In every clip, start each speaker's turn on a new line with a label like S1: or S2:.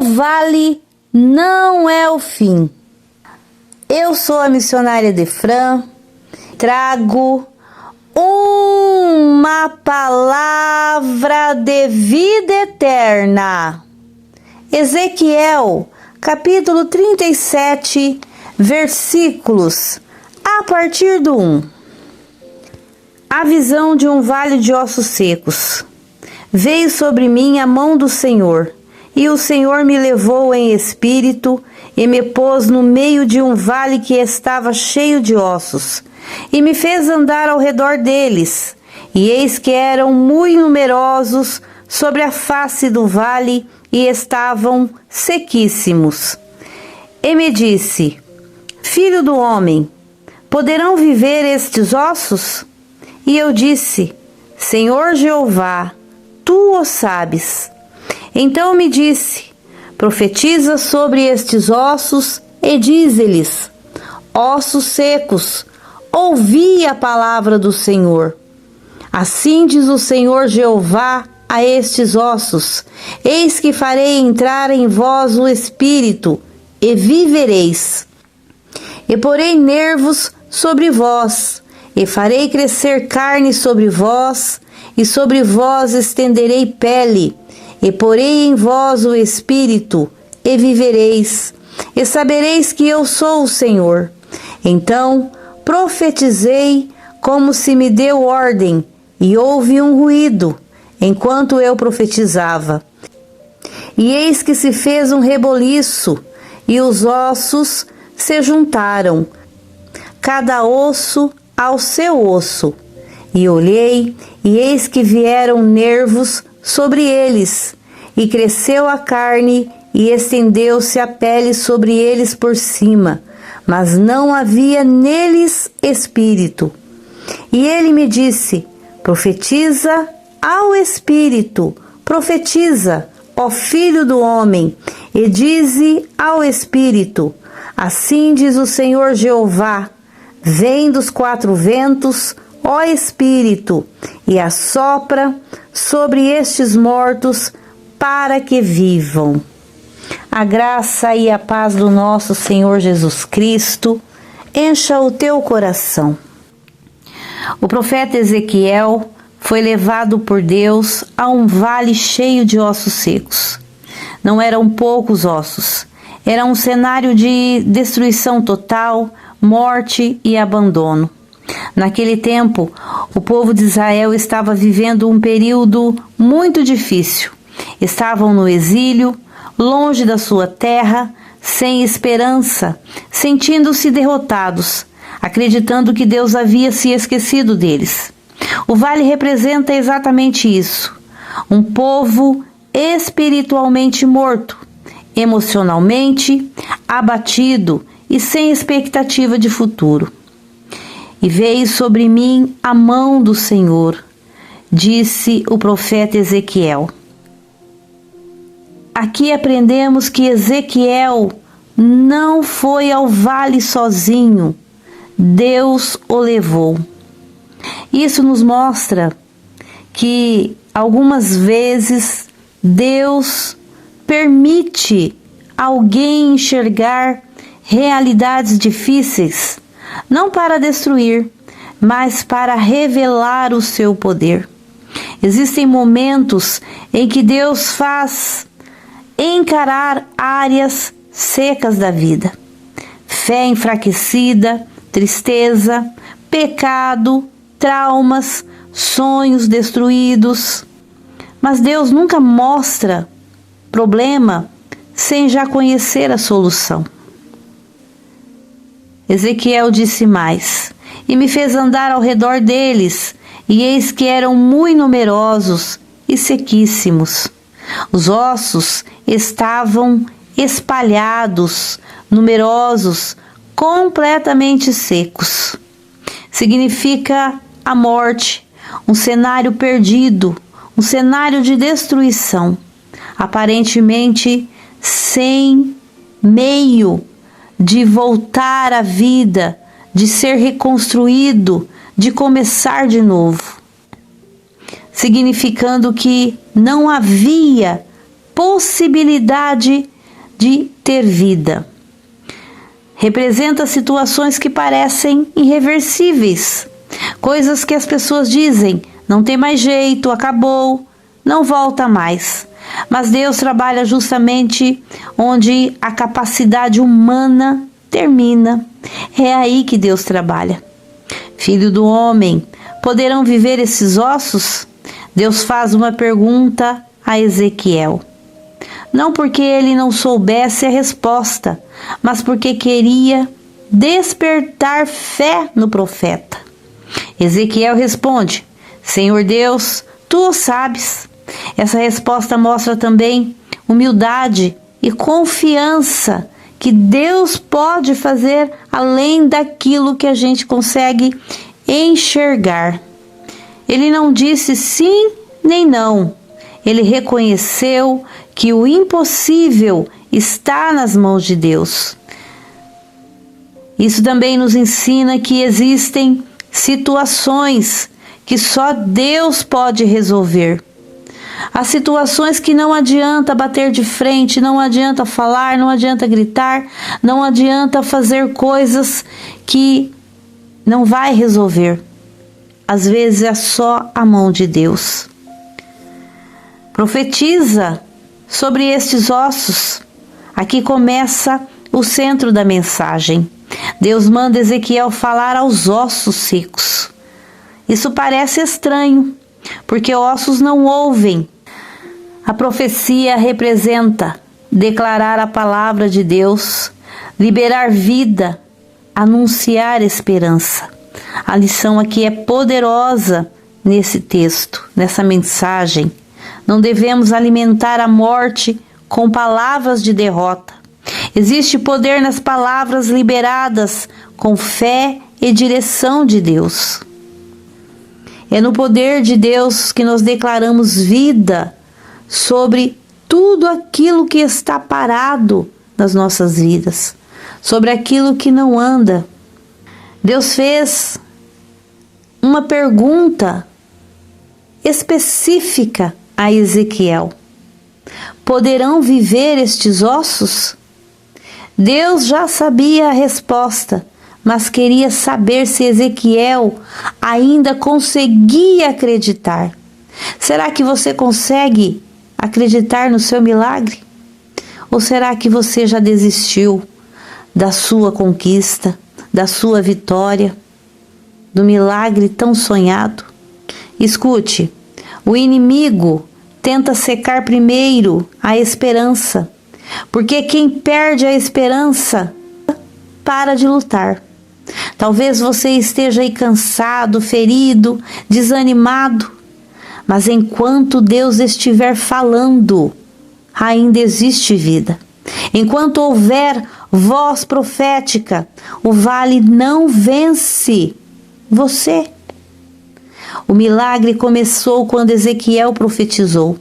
S1: vale não é o fim. Eu sou a missionária Defran, trago uma palavra de vida eterna. Ezequiel, capítulo 37, versículos a partir do 1. A visão de um vale de ossos secos. Veio sobre mim a mão do Senhor, e o Senhor me levou em espírito e me pôs no meio de um vale que estava cheio de ossos, e me fez andar ao redor deles. E eis que eram muito numerosos sobre a face do vale, e estavam sequíssimos. E me disse: Filho do homem, poderão viver estes ossos? E eu disse: Senhor Jeová, tu o sabes. Então me disse: profetiza sobre estes ossos e dize-lhes: ossos secos, ouvi a palavra do Senhor. Assim diz o Senhor Jeová a estes ossos: eis que farei entrar em vós o espírito, e vivereis. E porei nervos sobre vós, e farei crescer carne sobre vós, e sobre vós estenderei pele, e porei em vós o espírito, e vivereis, e sabereis que eu sou o Senhor. Então profetizei como se me deu ordem, e houve um ruído, enquanto eu profetizava. E eis que se fez um reboliço, e os ossos se juntaram, cada osso ao seu osso. E olhei, e eis que vieram nervos sobre eles, e cresceu a carne, e estendeu-se a pele sobre eles por cima, mas não havia neles espírito. E ele me disse: profetiza ao espírito, profetiza, ó filho do homem, e dize ao espírito: assim diz o Senhor Jeová: vem dos quatro ventos, ó Espírito, e assopra sobre estes mortos, para que vivam. A graça e a paz do nosso Senhor Jesus Cristo encha o teu coração. O profeta Ezequiel foi levado por Deus a um vale cheio de ossos secos. Não eram poucos ossos, era um cenário de destruição total, morte e abandono. Naquele tempo, o povo de Israel estava vivendo um período muito difícil. Estavam no exílio, longe da sua terra, sem esperança, sentindo-se derrotados, acreditando que Deus havia se esquecido deles. O vale representa exatamente isso: um povo espiritualmente morto, emocionalmente abatido e sem expectativa de futuro. E veio sobre mim a mão do Senhor, disse o profeta Ezequiel. Aqui aprendemos que Ezequiel não foi ao vale sozinho, Deus o levou. Isso nos mostra que algumas vezes Deus permite alguém enxergar realidades difíceis, não para destruir, mas para revelar o seu poder. Existem momentos em que Deus faz encarar áreas secas da vida. Fé enfraquecida, tristeza, pecado, traumas, sonhos destruídos. Mas Deus nunca mostra problema sem já conhecer a solução. Ezequiel disse mais: e me fez andar ao redor deles, e eis que eram muito numerosos e sequíssimos. Os ossos estavam espalhados, numerosos, completamente secos. Significa a morte, um cenário perdido, um cenário de destruição, aparentemente sem meio de voltar à vida, de ser reconstruído, de começar de novo. Significando que não havia possibilidade de ter vida. Representa situações que parecem irreversíveis, coisas que as pessoas dizem, não tem mais jeito, acabou, não volta mais. Mas Deus trabalha justamente onde a capacidade humana termina. É aí que Deus trabalha. Filho do homem, poderão viver esses ossos? Deus faz uma pergunta a Ezequiel. Não porque ele não soubesse a resposta, mas porque queria despertar fé no profeta. Ezequiel responde: Senhor Deus, tu o sabes. Essa resposta mostra também humildade e confiança que Deus pode fazer além daquilo que a gente consegue enxergar. Ele não disse sim nem não. Ele reconheceu que o impossível está nas mãos de Deus. Isso também nos ensina que existem situações que só Deus pode resolver. Há situações que não adianta bater de frente, não adianta falar, não adianta gritar, não adianta fazer coisas que não vai resolver. Às vezes é só a mão de Deus. Profetiza sobre estes ossos. Aqui começa o centro da mensagem. Deus manda Ezequiel falar aos ossos secos. Isso parece estranho, porque ossos não ouvem. A profecia representa declarar a palavra de Deus, liberar vida, anunciar esperança. A lição aqui é poderosa nesse texto, nessa mensagem. Não devemos alimentar a morte com palavras de derrota. Existe poder nas palavras liberadas com fé e direção de Deus. É no poder de Deus que nós declaramos vida sobre tudo aquilo que está parado nas nossas vidas, sobre aquilo que não anda. Deus fez uma pergunta específica a Ezequiel: poderão viver estes ossos? Deus já sabia a resposta, mas queria saber se Ezequiel ainda conseguia acreditar. Será que você consegue acreditar no seu milagre? Ou será que você já desistiu da sua conquista, da sua vitória, do milagre tão sonhado? Escute, o inimigo tenta secar primeiro a esperança, porque quem perde a esperança para de lutar. Talvez você esteja aí cansado, ferido, desanimado, mas enquanto Deus estiver falando, ainda existe vida. Enquanto houver voz profética, o vale não vence você. O milagre começou quando Ezequiel profetizou.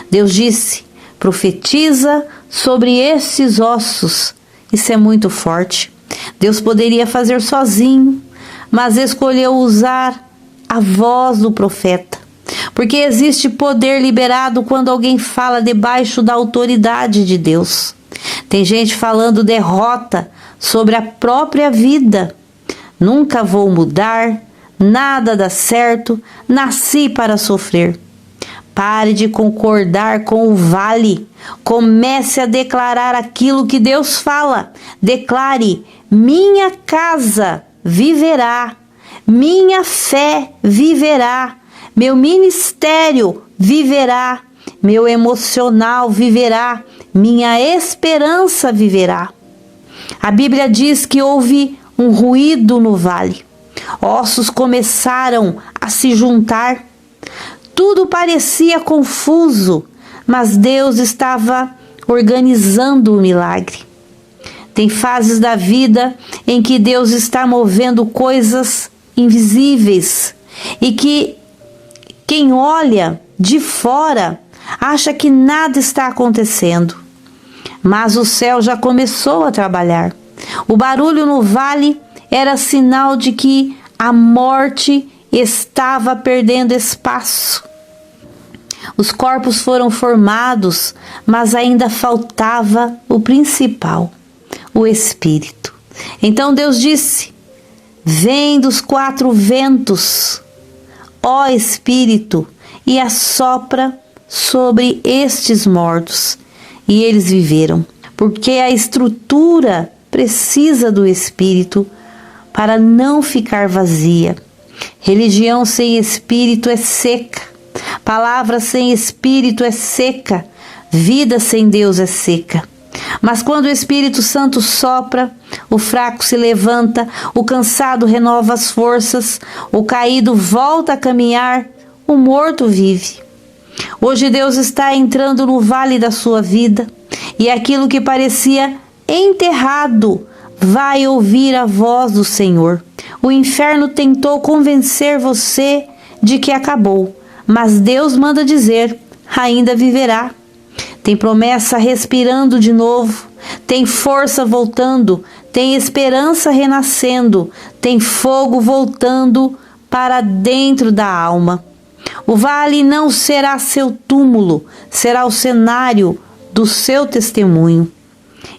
S1: Deus disse: profetiza sobre esses ossos. Isso é muito forte. Deus poderia fazer sozinho, mas escolheu usar a voz do profeta. Porque existe poder liberado quando alguém fala debaixo da autoridade de Deus. Tem gente falando derrota sobre a própria vida. Nunca vou mudar, nada dá certo, nasci para sofrer. Pare de concordar com o vale. Comece a declarar aquilo que Deus fala. Declare: minha casa viverá, minha fé viverá, meu ministério viverá, meu emocional viverá, minha esperança viverá. A Bíblia diz que houve um ruído no vale. Ossos começaram a se juntar. Tudo parecia confuso, mas Deus estava organizando o milagre. Tem fases da vida em que Deus está movendo coisas invisíveis e que quem olha de fora acha que nada está acontecendo. Mas o céu já começou a trabalhar. O barulho no vale era sinal de que a morte estava perdendo espaço. Os corpos foram formados, mas ainda faltava o principal, o Espírito. Então Deus disse: vem dos 4 ventos, ó Espírito, e assopra sobre estes mortos. E eles viveram, porque a estrutura precisa do Espírito para não ficar vazia. Religião sem Espírito é seca, palavra sem Espírito é seca, vida sem Deus é seca. Mas quando o Espírito Santo sopra, o fraco se levanta, o cansado renova as forças, o caído volta a caminhar, o morto vive. Hoje Deus está entrando no vale da sua vida, e aquilo que parecia enterrado vai ouvir a voz do Senhor. O inferno tentou convencer você de que acabou, mas Deus manda dizer: ainda viverá. Tem promessa respirando de novo, tem força voltando, tem esperança renascendo, tem fogo voltando para dentro da alma. O vale não será seu túmulo, será o cenário do seu testemunho.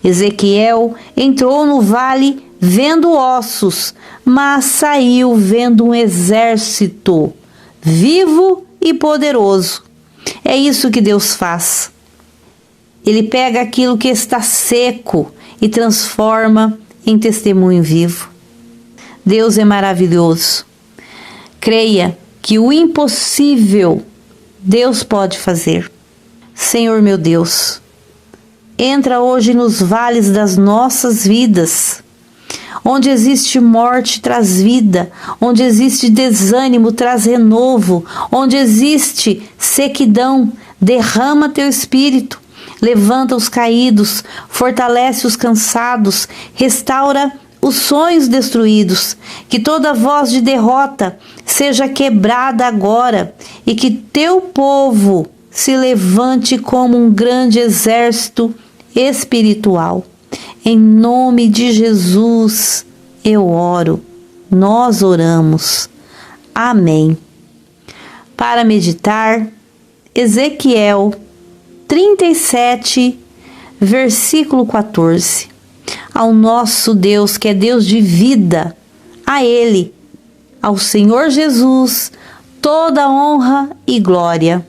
S1: Ezequiel entrou no vale vendo ossos, mas saiu vendo um exército vivo e poderoso. É isso que Deus faz. Ele pega aquilo que está seco e transforma em testemunho vivo. Deus é maravilhoso. Creia que o impossível Deus pode fazer. Senhor meu Deus, entra hoje nos vales das nossas vidas. Onde existe morte, traz vida. Onde existe desânimo, traz renovo. Onde existe sequidão, derrama teu Espírito. Levanta os caídos, fortalece os cansados, restaura os sonhos destruídos. Que toda voz de derrota seja quebrada agora e que teu povo se levante como um grande exército espiritual. Em nome de Jesus eu oro, nós oramos. Amém. Para meditar, Ezequiel 37, versículo 14. Ao nosso Deus, que é Deus de vida, a Ele, ao Senhor Jesus, toda honra e glória.